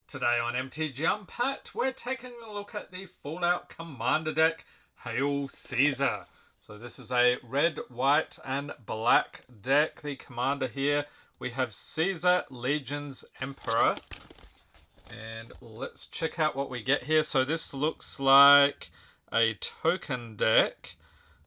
Today on MTG Unpacked, we're taking a look at the Fallout Commander deck, Hail Caesar. So this is a red, white, and black deck. The commander here, we have Caesar, Legions, Emperor. And let's check out what we get here. So this looks like a token deck.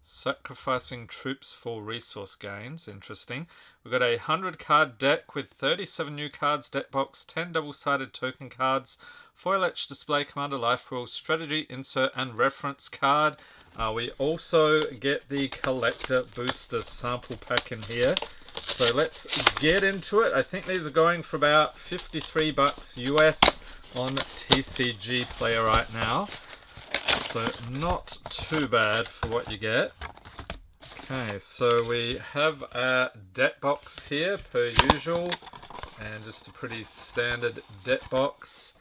Sacrificing troops for resource gains. Interesting. We've got a 100 card deck with 37 new cards, deck box, 10 double-sided token cards, foil etched display, commander life rule, strategy, insert, and reference card. We also get the collector booster sample pack in here. So let's get into it. I think these are going for about $53 US on TCG Player right now. So not too bad for what you get. Okay, so we have a deck box here per usual, and just a pretty standard deck box.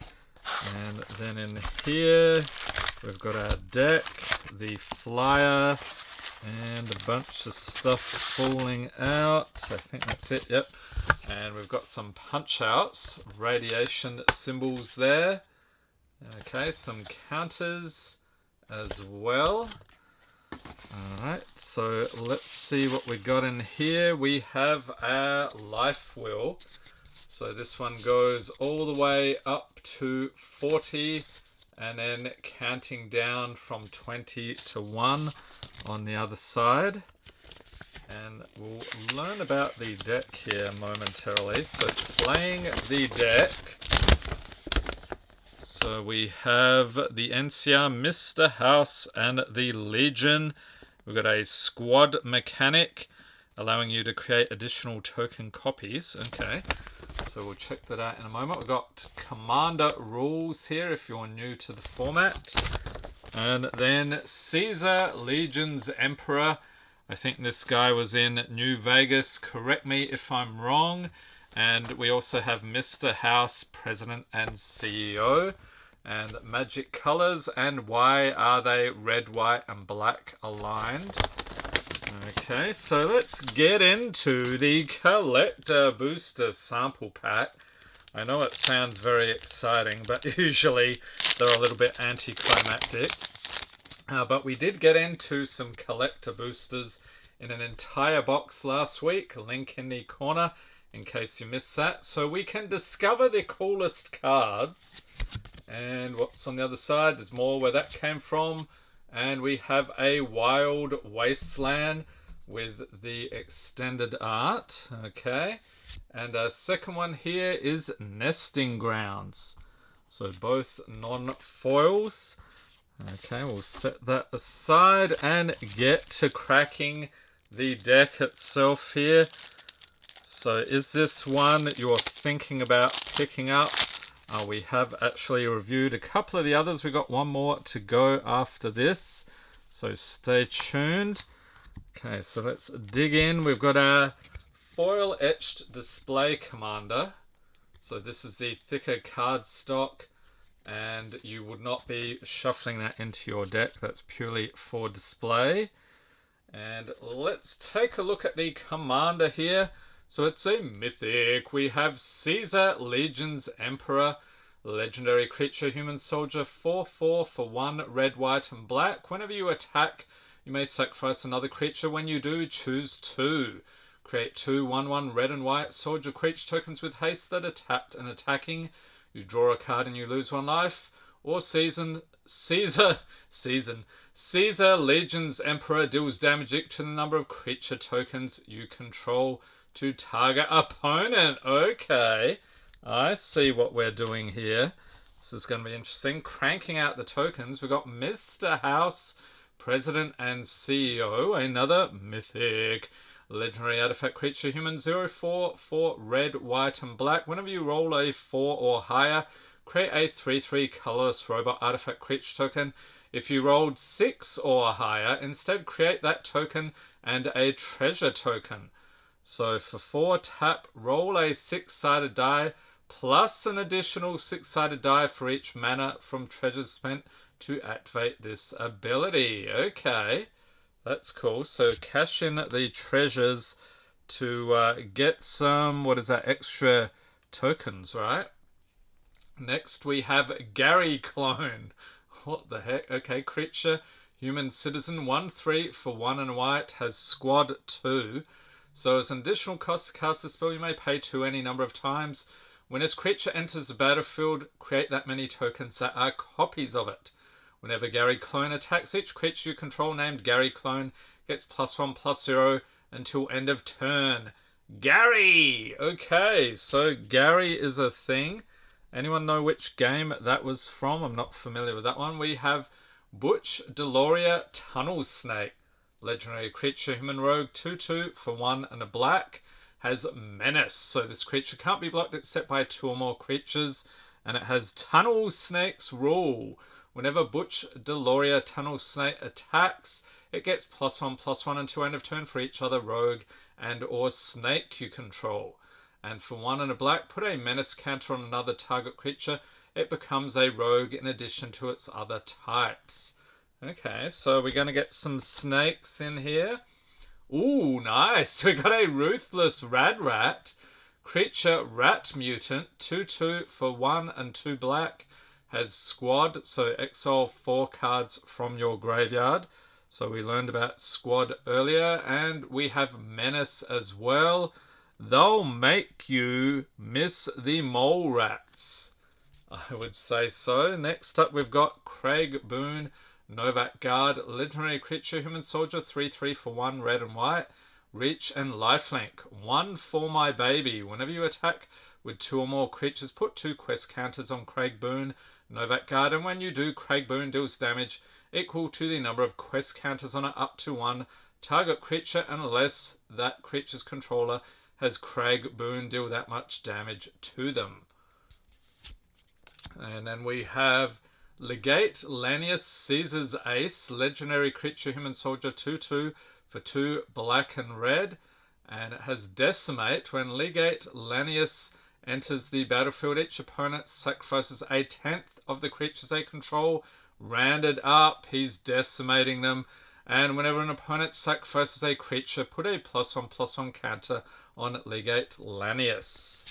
And then in here we've got our deck, the flyer, and a bunch of stuff falling out. I think that's it, yep. And we've got some punch outs, radiation symbols there. Okay, some counters as well. Alright, so let's see what we got in here. We have our life wheel. So this one goes all the way up to 40 and then counting down from 20 to 1 on the other side. And we'll learn about the deck here momentarily. So playing the deck. So we have the NCR, Mr. House, and the Legion. We've got a squad mechanic, allowing you to create additional token copies. Okay, so we'll check that out in a moment. We've got commander rules here if you're new to the format. And then Caesar, Legions, Emperor. I think this guy was in New Vegas. Correct me if I'm wrong. And we also have Mr. House, President and CEO. And magic colors, and why are they red, white, and black aligned? Okay, so let's get into the collector booster sample pack. I know it sounds very exciting, but usually they're a little bit anticlimactic. But we did get into some collector boosters in an entire box last week. Link in the corner in case you missed that. So we can discover the coolest cards. And what's on the other side? There's more where that came from. And we have a Wild Wasteland with the extended art. Okay. And a second one here is Nesting Grounds. So both non-foils. Okay, we'll set that aside and get to cracking the deck itself here. So is this one you're thinking about picking up? We have actually reviewed a couple of the others. We've got one more to go after this, so stay tuned. Okay, so let's dig in. We've got our foil etched display commander. So this is the thicker card stock, and you would not be shuffling that into your deck. That's purely for display. And let's take a look at the commander here. So it's a mythic. We have Caesar, Legions, Emperor, legendary creature, human soldier, 4/4 for 1 red, white, and black. Whenever you attack, you may sacrifice another creature. When you do, choose 2. Create 2 1/1 red and white soldier creature tokens with haste that are tapped and attacking. You draw a card and you lose 1 life. Or Caesar, Legions, Emperor deals damage equal to the number of creature tokens you control to target opponent. Okay, I see what we're doing here. This is going to be interesting. Cranking out the tokens, we've got Mr. House, President and CEO, another mythic. Legendary artifact creature, human, 0/4 for red, white, and black. Whenever you roll a 4 or higher, create a 3/3 colorless robot artifact creature token. If you rolled 6 or higher, instead create that token and a treasure token. So for 4 tap, roll a 6-sided die plus an additional 6-sided die for each mana from treasures spent to activate this ability. Okay, that's cool. So cash in the treasures to get some, what is that, extra tokens, right? Next we have Gary Clone. What the heck? Okay, creature, human citizen, 1/3 for 1 and white, has squad 2. So as an additional cost to cast the spell, you may pay 2 any number of times. When this creature enters the battlefield, create that many tokens that are copies of it. Whenever Gary Clone attacks, each creature you control named Gary Clone gets +1/+0 until end of turn. Gary! Okay, so Gary is a thing. Anyone know which game that was from? I'm not familiar with that one. We have Butch Deloria Tunnel Snake. Legendary creature, human rogue, 2/2 for 1 and a black. Has menace. So this creature can't be blocked except by 2 or more creatures. And it has Tunnel Snake's rule. Whenever Butch Deloria Tunnel Snake attacks, it gets +1/+1 until end of turn for each other rogue and or snake you control. And for 1 and a black, put a menace counter on another target creature. It becomes a rogue in addition to its other types. Okay, so we're going to get some snakes in here. Ooh, nice. We got a Ruthless Rad Rat. Creature Rat Mutant, 2/2 for 1 and 2 black. Has squad, so exile 4 cards from your graveyard. So we learned about squad earlier. And we have menace as well. They'll make you miss the mole rats. I would say so. Next up we've got Craig Boone, Novak Guard, legendary creature, human soldier, 3/3 for 1, red and white. Reach and lifelink. 1 for my baby. Whenever you attack with 2 or more creatures, put 2 quest counters on Craig Boone, Novak Guard, and when you do, Craig Boone deals damage equal to the number of quest counters on it up to 1 target creature, unless that creature's controller has Craig Boone deal that much damage to them. And then we have Legate Lanius Caesar's Ace, legendary creature, human soldier, 2/2 for 2 black and red. And it has Decimate. When Legate Lanius enters the battlefield, each opponent sacrifices 1/10 of the creatures they control. Rounded up, he's decimating them. And whenever an opponent sacrifices a creature, put a +1/+1 counter on Legate Lanius.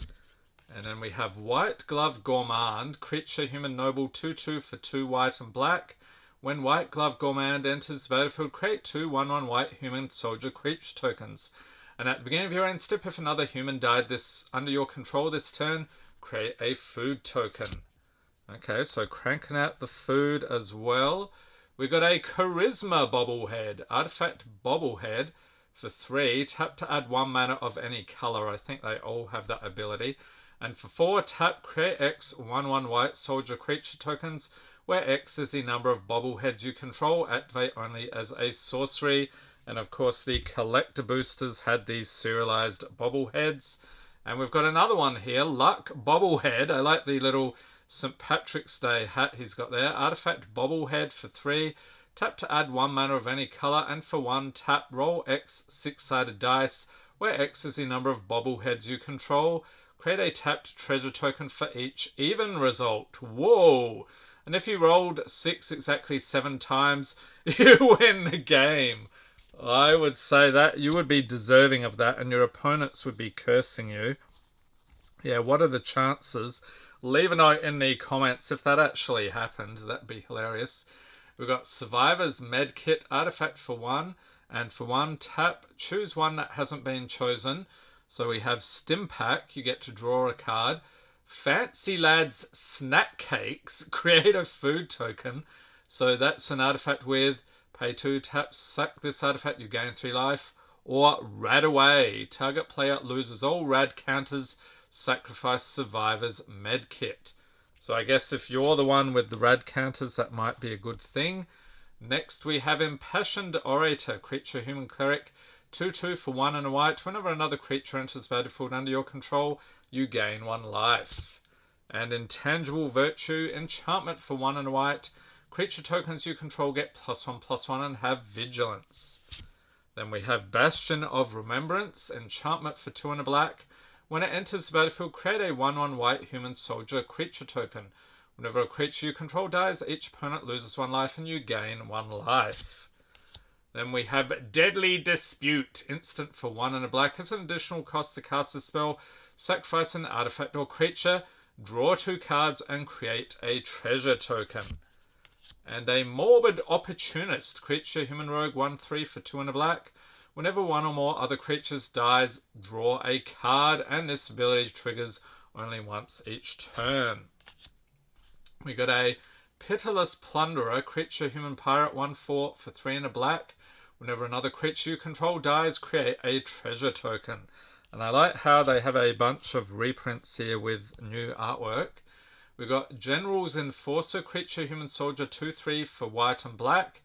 And then we have White Glove Gourmand, creature, human noble, 2/2 for 2 white and black. When White Glove Gourmand enters the battlefield, create 2 1/1 white human soldier creature tokens. And at the beginning of your end step, if another human died under your control this turn, create a food token. Okay, so cranking out the food as well. We got a Charisma Bobblehead, artifact Bobblehead for 3. Tap to add 1 mana of any color. I think they all have that ability. And for 4, tap, create X 1/1 white soldier creature tokens, where X is the number of bobbleheads you control. Activate only as a sorcery. And of course the collector boosters had these serialized bobbleheads. And we've got another one here, Luck Bobblehead. I like the little St. Patrick's Day hat he's got there. Artifact Bobblehead for 3. Tap to add 1 mana of any color. And for 1, tap, roll X 6-sided dice, where X is the number of bobbleheads you control. Create a tapped treasure token for each even result. Whoa! And if you rolled 6 exactly 7 times, you win the game. I would say that you would be deserving of that, and your opponents would be cursing you. Yeah, what are the chances? Leave a note in the comments if that actually happened. That'd be hilarious. We've got Survivor's Medkit, artifact for 1. And for 1, tap, choose one that hasn't been chosen. So we have Stimpack, you get to draw a card. Fancy Lads Snack Cakes, create a food token. So that's an artifact with pay 2, tap, sack this artifact, you gain 3 life. Or Rad Away, target player loses all rad counters, sacrifice Survivor's Medkit. So I guess if you're the one with the rad counters, that might be a good thing. Next we have Impassioned Orator, creature, human cleric, 2/2 for 1 and a white. Whenever another creature enters the battlefield under your control, you gain 1 life. And Intangible Virtue, enchantment for 1 and a white. Creature tokens you control get +1/+1 and have vigilance. Then we have Bastion of Remembrance, enchantment for 2 and a black. When it enters the battlefield, create a 1/1 white human soldier creature token. Whenever a creature you control dies, each opponent loses 1 life and you gain 1 life. Then we have Deadly Dispute, instant for 1 and a black. As an additional cost to cast the spell, sacrifice an artifact or creature. draw 2 cards and create a treasure token. And a Morbid Opportunist, creature, human rogue, 1/3 for 2 and a black. Whenever one or more other creatures dies, draw a card, and this ability triggers only once each turn. We got a Pitiless Plunderer, creature, human pirate, 1/4 for 3 and a black. Whenever another creature you control dies, create a treasure token. And I like how they have a bunch of reprints here with new artwork. We got General's Enforcer, creature, human soldier, 2/3 for white and black.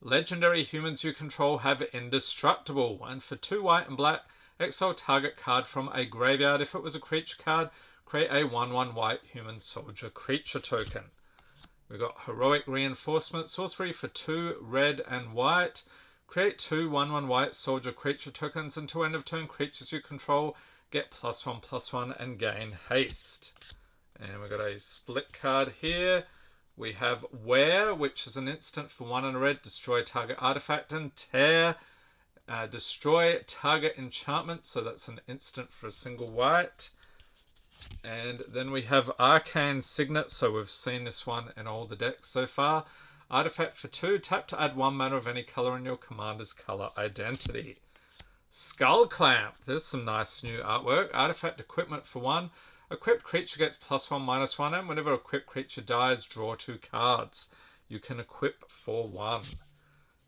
Legendary humans you control have Indestructible, and for 2 white and black, exile target card from a graveyard. If it was a creature card, create a 1/1 white human soldier creature token. We've got Heroic Reinforcement, sorcery for 2 red and white. Create 2 1/1 white soldier creature tokens, until end of turn creatures you control get +1/+1 and gain haste. And we've got a split card here. We have Wear, which is an instant for 1 and a red, destroy target artifact, and Tear, destroy target enchantment, so that's an instant for a single white. And then we have Arcane Signet, so we've seen this one in all the decks so far. Artifact for 2, tap to add 1 mana of any color in your commander's color identity. Skull Clamp, there's some nice new artwork. Artifact equipment for 1, equipped creature gets +1/-1, and whenever a equipped creature dies, draw 2 cards. You can equip for 1.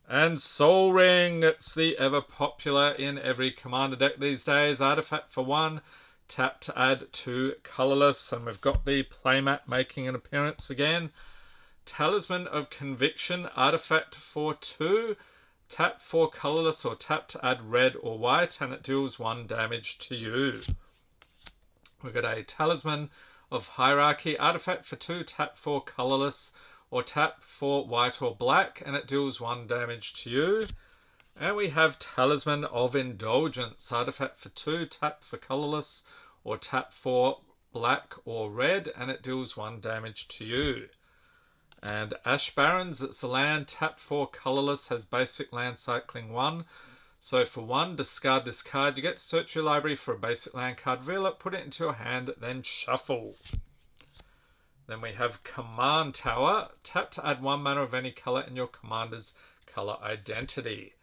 And Soul Ring, it's the ever popular in every commander deck these days. Artifact for 1, tap to add 2 colorless, and we've got the playmat making an appearance again. Talisman of Conviction, artifact for 2, tap 4 colorless or tap to add red or white, and it deals 1 damage to you. We've got a Talisman of Hierarchy, artifact for 2, tap 4 colorless or tap 4 white or black, and it deals 1 damage to you. And we have Talisman of Indulgence, artifact for 2, tap for colorless or tap for black or red, and it deals 1 damage to you. And Ash Barrens, it's a land, tap 4 colorless, has basic land cycling 1. So for 1, discard this card. You get to search your library for a basic land card, reveal it, put it into your hand, then shuffle. Then we have Command Tower, tap to add 1 mana of any color in your commander's color identity.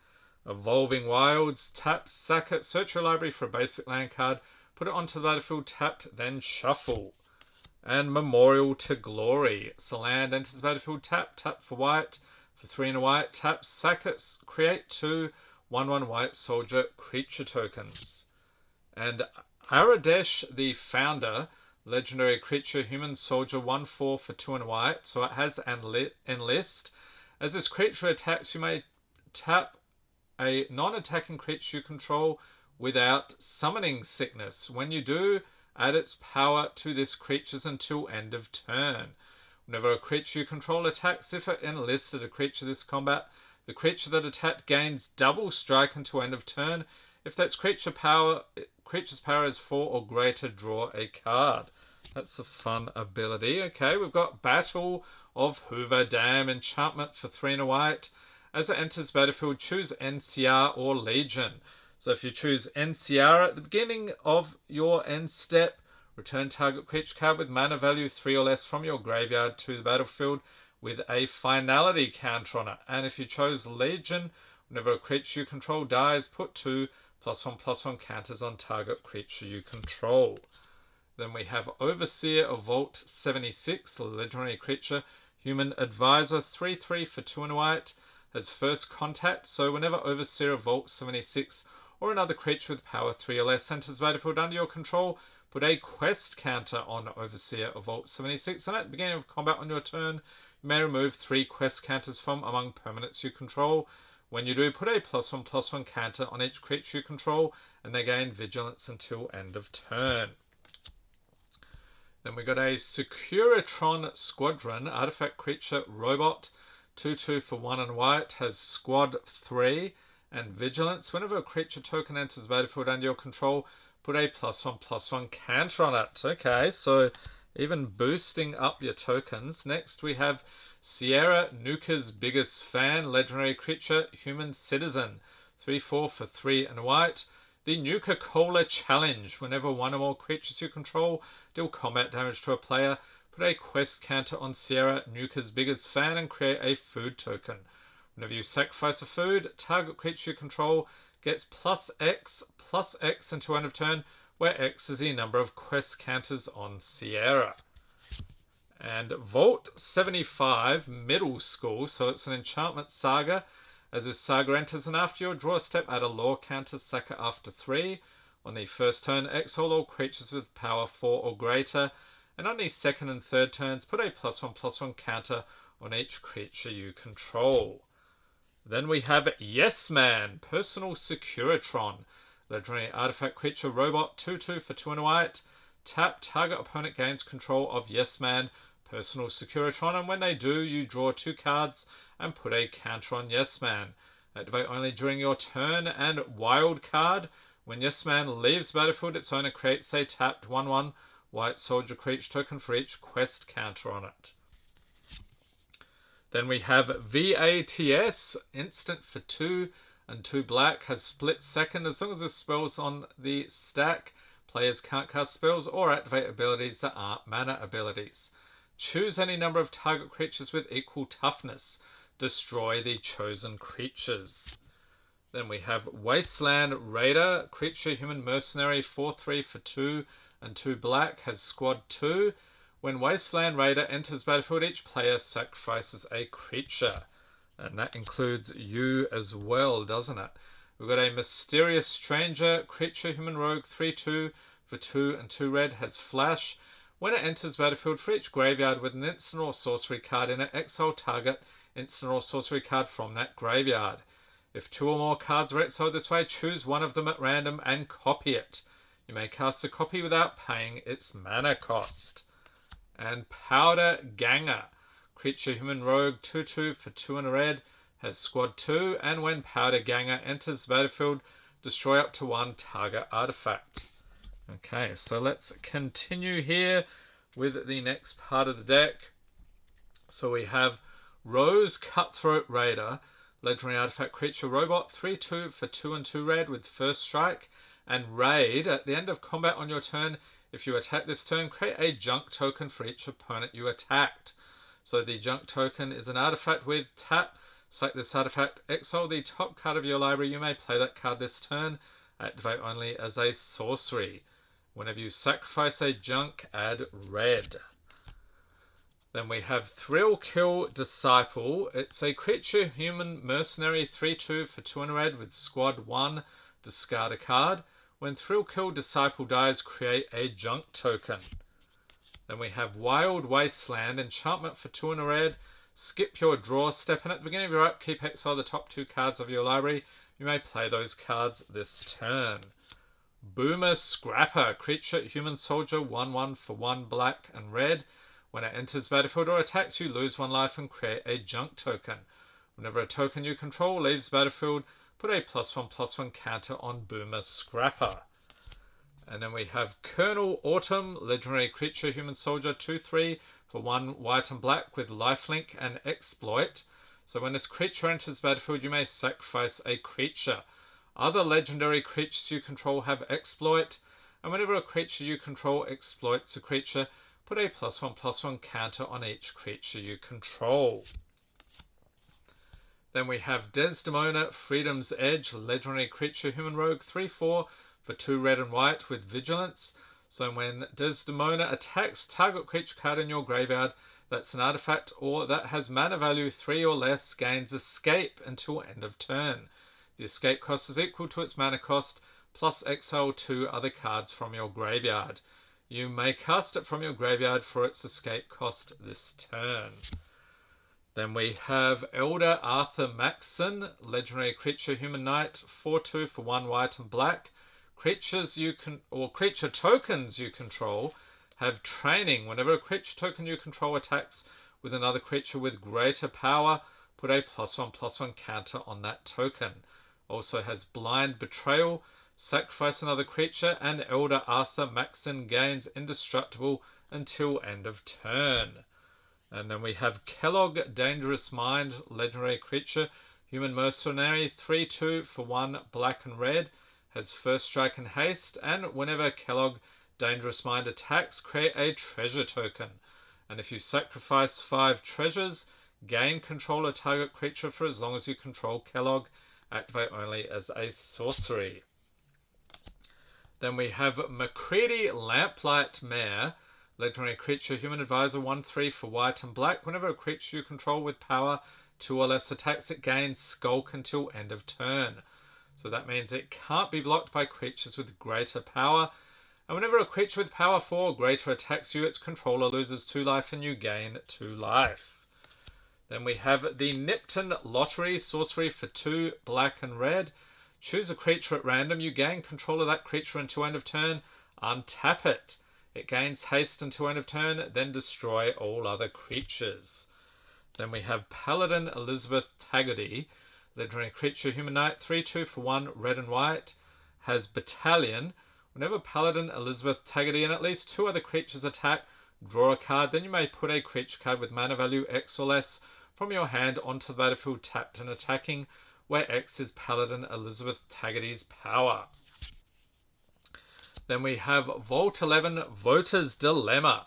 Evolving Wilds, tap, sack it, search your library for a basic land card, put it onto the battlefield, tapped, then shuffle. And Memorial to Glory, it's a land, enters the battlefield, tap, tap for white, for 3 and a white, tap, sack it, create 2 1/1 white soldier creature tokens. And Aradesh the Founder, legendary creature, human soldier, 1/4 for 2 and a white, so it has Enlist. As this creature attacks, you may tap a non-attacking creature you control without summoning sickness. When you do, add its power to this creature's until end of turn. Whenever a creature you control attacks, if it enlisted a creature this combat, the creature that attacked gains double strike until end of turn. If that's creature's power is 4 or greater, draw a card. That's a fun ability. Okay, we've got Battle of Hoover Dam, enchantment for 3 and a white. As it enters battlefield, choose NCR or Legion. So if you choose NCR at the beginning of your end step, return target creature card with mana value 3 or less from your graveyard to the battlefield with a finality counter on it. And if you chose Legion, whenever a creature you control dies, put 2 +1/+1 counters on target creature you control. Then we have Overseer of Vault 76, legendary creature, human advisor, 3/3 for 2 and a white, has first contact. So whenever Overseer of Vault 76 or another creature with power 3 or less enters the battlefield under your control, put a quest counter on Overseer of Vault 76. And at the beginning of combat on your turn, you may remove 3 quest counters from among permanents you control. When you do, put a +1/+1 counter on each creature you control, and they gain vigilance until end of turn. Then we got a Securitron Squadron, artifact creature, robot, 2/2 for 1 and white, has squad 3 and vigilance. Whenever a creature token enters the battlefield under your control, put a +1/+1 counter on it. Okay, so even boosting up your tokens. Next we have Sierra Nuka's Biggest Fan, legendary creature, human citizen, 3/4 for 3 and white. The Nuka-Cola Challenge. Whenever one or more creatures you control deal combat damage to a player, put a quest counter on Sierra, Nuka's biggest fan, and create a food token. Whenever you sacrifice a food, target creature you control gets +X until end of turn, where X is the number of quest counters on Sierra. And Vault 75 Middle School, so it's an enchantment saga. As this saga enters, and after your draw step, add a lore counter, sack it after 3. On the first turn, exile all creatures with power 4 or greater, and on the second and third turns, put a +1/+1 counter on each creature you control. Then we have Yes Man, Personal Securitron. Legendary artifact creature robot, 2/2 for 2 and a white. Tap, target opponent gains control of Yes Man, Personal Securitron, and when they do, you draw 2 cards and put a counter on Yes Man. Activate only during your turn. And Wild Card. When Yes Man leaves battlefield, its owner creates a tapped 1/1 white soldier creature token for each quest counter on it. Then we have VATS, instant for 2 and 2 black, has split second. As long as the spell's on the stack, players can't cast spells or activate abilities that aren't mana abilities. Choose any number of target creatures with equal toughness. Destroy the chosen creatures. Then we have Wasteland Raider, creature human mercenary, 4/3 for 2 and 2 black, has squad 2. When Wasteland Raider enters battlefield, each player sacrifices a creature. And that includes you as well, doesn't it? We've got a Mysterious Stranger, creature human rogue, 3/2 for 2 and 2 red, has flash. When it enters battlefield, for each graveyard with an instant or sorcery card in it, exile target instant or sorcery card from that graveyard. If 2 or more cards are exiled this way, choose one of them at random and copy it. You may cast a copy without paying its mana cost. And Powder Ganger, creature human rogue, 2/2 for 2 and a red, has squad 2, and when Powder Ganger enters the battlefield, destroy up to 1 target artifact. Okay, so let's continue here with the next part of the deck. So we have Rose Cutthroat Raider, legendary artifact creature robot, 3/2 for 2 and 2 red with first strike, and raid. At the end of combat on your turn, if you attack this turn, create a junk token for each opponent you attacked. So the junk token is an artifact with tap. Select this artifact, exile the top card of your library. You may play that card this turn. Activate only as a sorcery. Whenever you sacrifice a junk, add red. Then we have Thrill Kill Disciple. It's a creature human mercenary, 3/2 for 2 and a red with squad 1. Discard a card. When Thrill Kill Disciple dies, create a junk token. Then we have Wild Wasteland, enchantment for 2 and a red. Skip your draw step, and at the beginning of your upkeep, exile the top 2 cards of your library. You may play those cards this turn. Boomer Scrapper, creature human soldier, 1/1 for 1 black and red. When it enters battlefield or attacks, you lose 1 life and create a junk token. Whenever a token you control leaves battlefield, put a +1/+1 counter on Boomer Scrapper. And then we have Colonel Autumn, legendary creature human soldier, 2/3 for 1 white and black with lifelink and exploit. So when this creature enters battlefield, you may sacrifice a creature. Other legendary creatures you control have exploit, and whenever a creature you control exploits a creature, put a +1/+1 counter on each creature you control. Then we have Desdemona, Freedom's Edge, legendary creature human rogue, 3/4 for 2 red and white with vigilance. So when Desdemona attacks, target creature card in your graveyard that's an artifact or that has mana value 3 or less gains escape until end of turn. The escape cost is equal to its mana cost plus exile 2 other cards from your graveyard. You may cast it from your graveyard for its escape cost this turn. Then we have Elder Arthur Maxson, legendary creature human knight, 4/2 for 1 white and black. Creatures you can or creature tokens you control have training. Whenever a creature token you control attacks with another creature with greater power, put a +1/+1 counter on that token. Also has Blind Betrayal, sacrifice another creature, and Elder Arthur Maxson gains indestructible until end of turn. And then we have Kellogg Dangerous Mind, legendary creature, human mercenary, 3/2 for 1 black and red, has first strike and haste, and whenever Kellogg Dangerous Mind attacks, create a treasure token. And if you sacrifice 5 treasures, gain control of target creature for as long as you control Kellogg. Activate only as a sorcery. Then we have MacLeod Lamplight Mare. Legendary creature, human advisor, 1/3 for white and black. Whenever a creature you control with power 2 or less attacks, it gains Skulk until end of turn. So that means it can't be blocked by creatures with greater power. And whenever a creature with power 4 or greater attacks you, its controller loses 2 life and you gain 2 life. Then we have the Nipton Lottery, sorcery for 2 black and red. Choose a creature at random. You gain control of that creature until end of turn. Untap it. It gains haste until end of turn, then destroy all other creatures. Then we have Paladin Elizabeth Taggarty. Legendary creature, human knight, 3/2 for 1, red and white. Has Battalion. Whenever Paladin Elizabeth Taggarty and at least 2 other creatures attack, draw a card. Then you may put a creature card with mana value X or less from your hand onto the battlefield tapped and attacking, where X is Paladin Elizabeth Taggarty's power. Then we have Vault 11, Voter's Dilemma.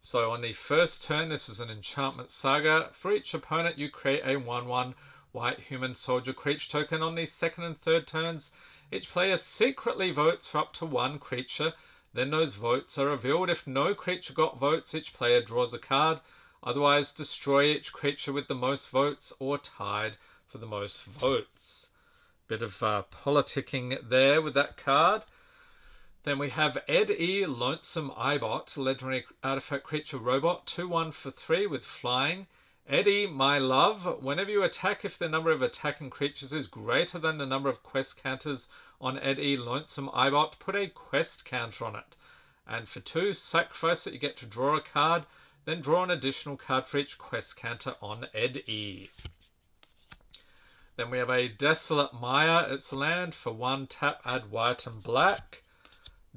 So on the first turn, this is an enchantment saga. For each opponent, you create a 1/1 white human soldier creature token. On the second and third turns, each player secretly votes for up to 1 creature. Then those votes are revealed. If no creature got votes, each player draws a card. Otherwise, destroy each creature with the most votes or tied for the most votes. Bit of politicking there with that card. Then we have Ed E. Lonesome Eyebot, legendary artifact creature robot, 2/1 for 3 with flying. Ed E. My Love, whenever you attack, if the number of attacking creatures is greater than the number of quest counters on Ed E. Lonesome Eyebot, put a quest counter on it. And for 2, sacrifice it, you get to draw a card, then draw an additional card for each quest counter on Ed E. Then we have a Desolate Maya, it's a land for 1 tap, add white and black.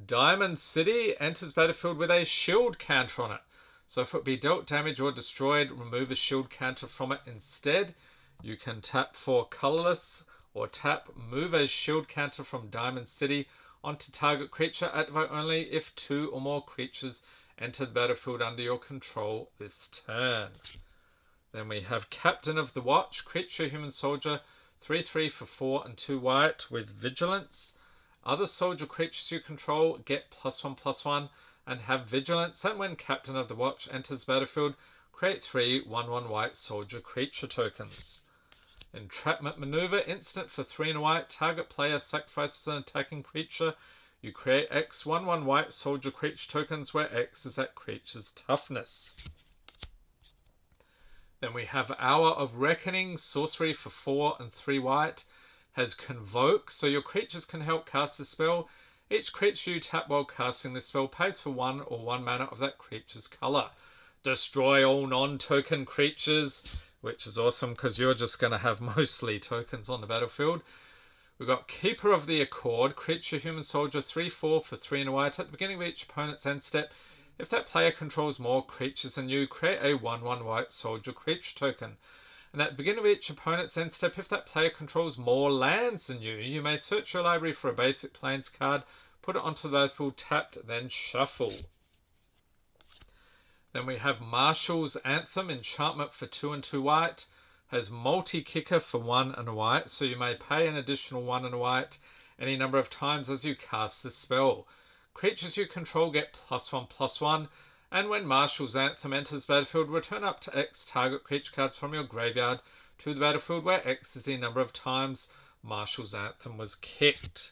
Diamond City enters battlefield with a shield counter on it. So if it be dealt damage or destroyed, remove a shield counter from it instead. You can tap for colorless or tap move a shield counter from Diamond City onto target creature. Activate only if 2 or more creatures enter the battlefield under your control this turn. Then we have Captain of the Watch, creature human soldier, 3/3 for 4 and 2 white with vigilance. Other soldier creatures you control get +1/+1 and have vigilance. And when Captain of the Watch enters battlefield, create 3 1/1 white soldier creature tokens. Entrapment Maneuver, instant for 3 and white. Target player sacrifices an attacking creature. You create X 1/1 white soldier creature tokens, where X is that creature's toughness. Then we have Hour of Reckoning, sorcery for 4 and 3 white. Has Convoke, so your creatures can help cast the spell. Each creature you tap while casting the spell pays for 1 or 1 mana of that creature's color. Destroy all non-token creatures, which is awesome because you're just going to have mostly tokens on the battlefield. We've got Keeper of the Accord, creature human soldier, 3/4 for 3 and white. At the beginning of each opponent's end step, if that player controls more creatures than you, create a 1/1 white soldier creature token. And at the beginning of each opponent's end step, if that player controls more lands than you may search your library for a basic plains card, put it onto the battlefield tapped, then shuffle. Then we have Marshal's Anthem, enchantment for 2 and 2 white. Has multi-kicker for 1 and a white, so you may pay an additional 1 and a white any number of times as you cast the spell. Creatures you control get +1/+1. And when Marshal's Anthem enters battlefield, return up to X target creature cards from your graveyard to the battlefield, where X is the number of times Marshal's Anthem was kicked.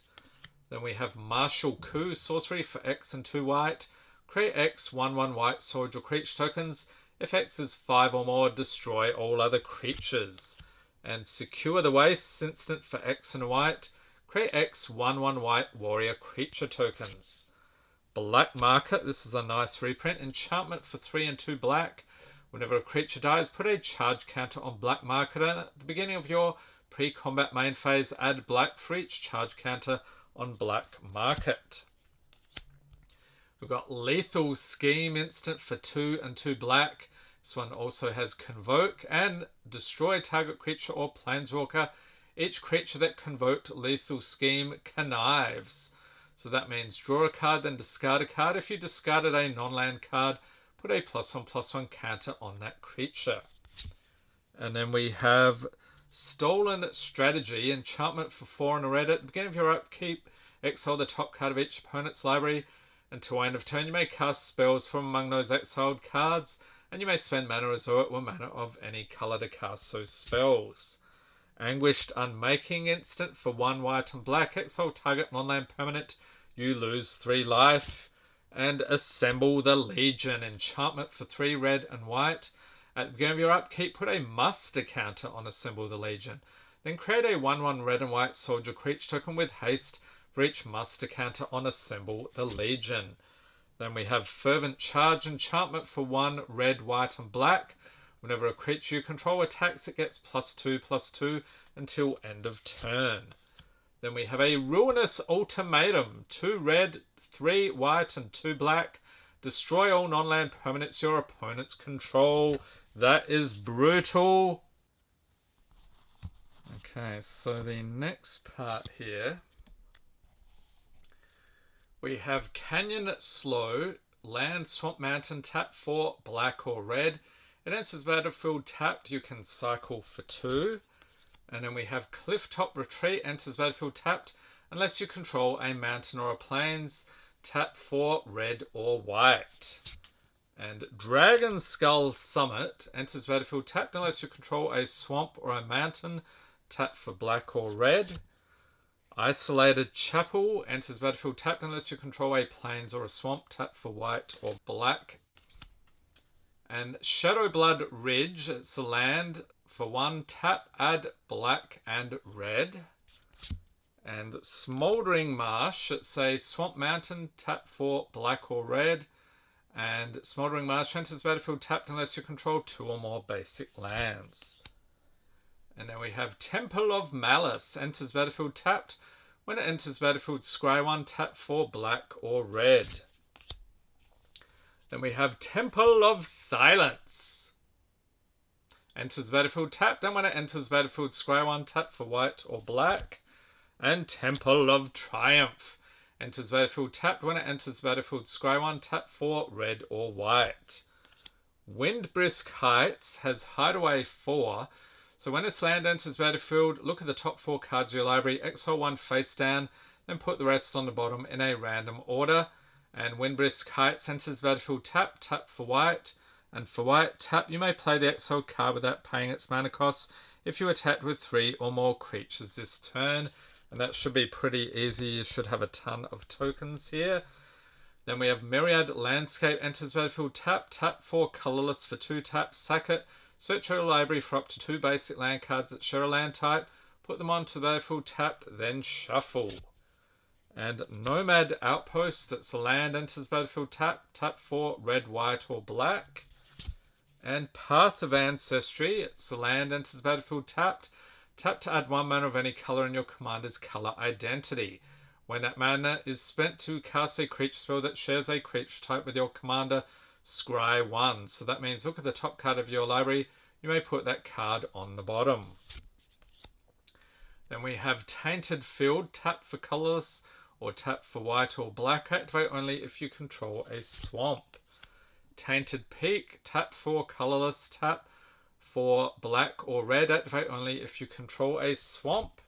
Then we have Martial Coup, sorcery for X and 2 white. Create X 1/1 white soldier creature tokens. If X is 5 or more, destroy all other creatures. And Secure the Wastes, instant for X and a white. Create X 1/1 white warrior creature tokens. Black Market, this is a nice reprint. Enchantment for 3 and 2 black. Whenever a creature dies, put a charge counter on Black Market, and at the beginning of your pre-combat main phase, add black for each charge counter on Black Market. We've got Lethal Scheme, instant for 2 and 2 black. This one also has Convoke and destroy target creature or planeswalker Each creature that convoked lethal scheme connives. So that means draw a card, then discard a card. If you discarded a non-land card, put a +1/+1 counter on that creature. And then we have Stolen Strategy, enchantment for 4 and a red. At the beginning of your upkeep, exile the top card of each opponent's library. Until end of turn, you may cast spells from among those exiled cards, and you may spend mana resort or mana of any colour to cast those spells. Anguished Unmaking, instant for 1 white and black. Exile target non-land permanent. You lose 3 life. And Assemble the Legion, enchantment for 3 red and white. At the beginning of your upkeep, put a muster counter on Assemble the Legion. Then create a 1/1 red and white soldier creature token with haste for each muster counter on Assemble the Legion. Then we have Fervent Charge, enchantment for 1 red, white and black. Whenever a creature you control attacks, it gets +2/+2 until end of turn. Then we have a Ruinous Ultimatum, 2 red, 3 white and 2 black. Destroy all non-land permanents your opponents control. That is brutal. Okay, so the next part here, we have Canyon Slow, land, swamp, mountain, tap for black or red. It enters battlefield tapped, you can cycle for 2. And then we have Clifftop Retreat, enters battlefield tapped, unless you control a mountain or a plains, tap for red or white. And Dragon Skull Summit, enters battlefield tapped, unless you control a swamp or a mountain, tap for black or red. Isolated Chapel, enters battlefield tapped, unless you control a plains or a swamp, tap for white or black. And Shadowblood Ridge, it's a land for 1 tap, add black and red. And Smouldering Marsh, it's a swamp mountain, tap for black or red. And Smouldering Marsh enters battlefield tapped unless you control 2 or more basic lands. And then we have Temple of Malice, enters battlefield tapped. When it enters battlefield, scry 1, tap for black or red. Then we have Temple of Silence, enters battlefield tapped, and when it enters battlefield, scry 1, tap for white or black. And Temple of Triumph, enters battlefield tapped, when it enters battlefield, scry 1, tap for red or white. Windbrisk Heights has Hideaway 4, so when this land enters battlefield, look at the top 4 cards of your library, exile 1 face down, then put the rest on the bottom in a random order. And Windbrisk Heights enters battlefield tap, tap for white. And for white, tap, you may play the exiled card without paying its mana cost if you attack with 3 or more creatures this turn. And that should be pretty easy. You should have a ton of tokens here. Then we have Myriad Landscape, enters battlefield tap, tap for colorless for 2 taps, sack it. Search your library for up to 2 basic land cards that share a land type. Put them onto the battlefield tapped, then shuffle. And Nomad Outpost, it's a land, enters battlefield tap, tap for red, white or black. And Path of Ancestry, it's a land, enters battlefield tapped, tap to add 1 mana of any colour in your commander's colour identity. When that mana is spent to cast a creature spell that shares a creature type with your commander, scry 1. So that means look at the top card of your library, you may put that card on the bottom. Then we have Tainted Field, tap for colourless or tap for white or black. Activate only if you control a swamp. Tainted Peak, tap for colourless, tap for black or red. Activate only if you control a swamp.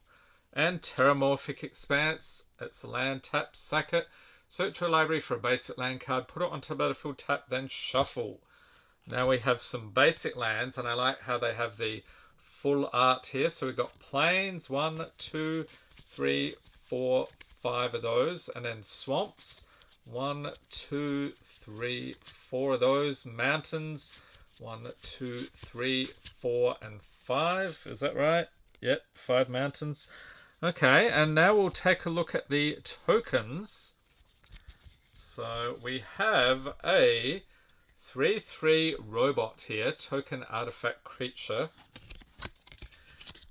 And Terramorphic Expanse, it's a land, tap, sack it. Search your library for a basic land card, put it onto battlefield, tap, then shuffle. Now we have some basic lands, and I like how they have the full art here. So we've got plains, 1, 2, 3, 4, 5 of those, and then swamps, 1, 2, 3, 4 of those, mountains, 1, 2, 3, 4, and 5. Is that right? Yep, 5 mountains. Okay, and now we'll take a look at the tokens. So we have a 3/3 robot here, token artifact creature.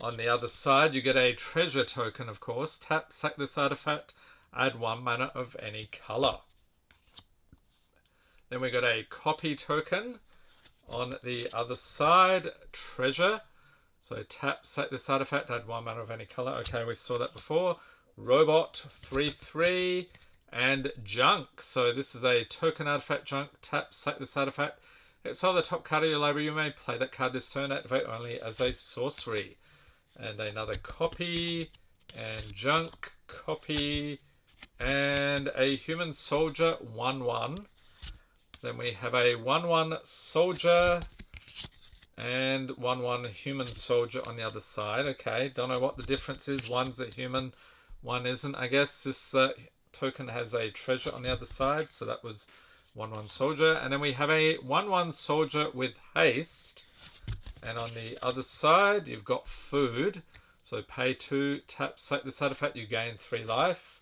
On the other side, you get a treasure token, of course. Tap, sack this artifact, add 1 mana of any color. Then we got a copy token. On the other side, treasure. So tap, set this artifact, add 1 mana of any color. Okay, we saw that before. Robot, 3/3, and junk. So this is a token artifact junk. Tap, set this artifact. Exile the top card of your library. You may play that card this turn. Activate only as a sorcery. And another copy, and junk, copy, and a human soldier, 1/1. Then we have a 1/1 soldier and 1/1 human soldier on the other side. Okay, don't know what the difference is. One's a human, one isn't. I guess this token has a treasure on the other side, so that was 1/1 soldier. And then we have a 1/1 soldier with haste. And on the other side, you've got food. So pay 2, tap, select this artifact, you gain 3 life.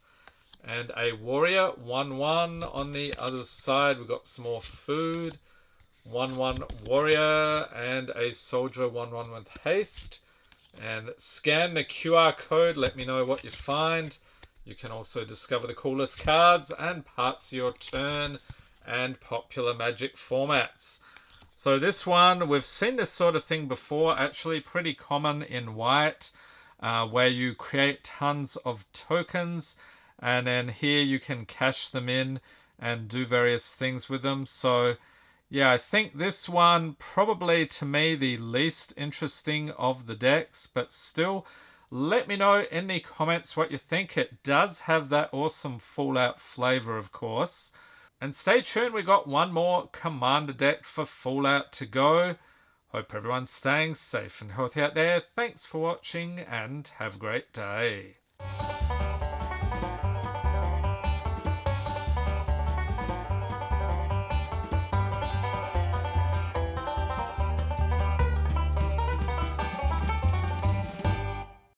And a warrior, 1/1 on the other side. We've got some more food. 1/1 warrior and a soldier, 1/1 with haste. And scan the QR code. Let me know what you find. You can also discover the coolest cards and parts of your turn and popular Magic formats. So this one, we've seen this sort of thing before, actually pretty common in white, where you create tons of tokens, and then here you can cash them in and do various things with them. So yeah, I think this one probably to me the least interesting of the decks, but still let me know in the comments what you think. It does have that awesome Fallout flavor, of course. And stay tuned, we got one more Commander deck for Fallout to go. Hope everyone's staying safe and healthy out there. Thanks for watching and have a great day.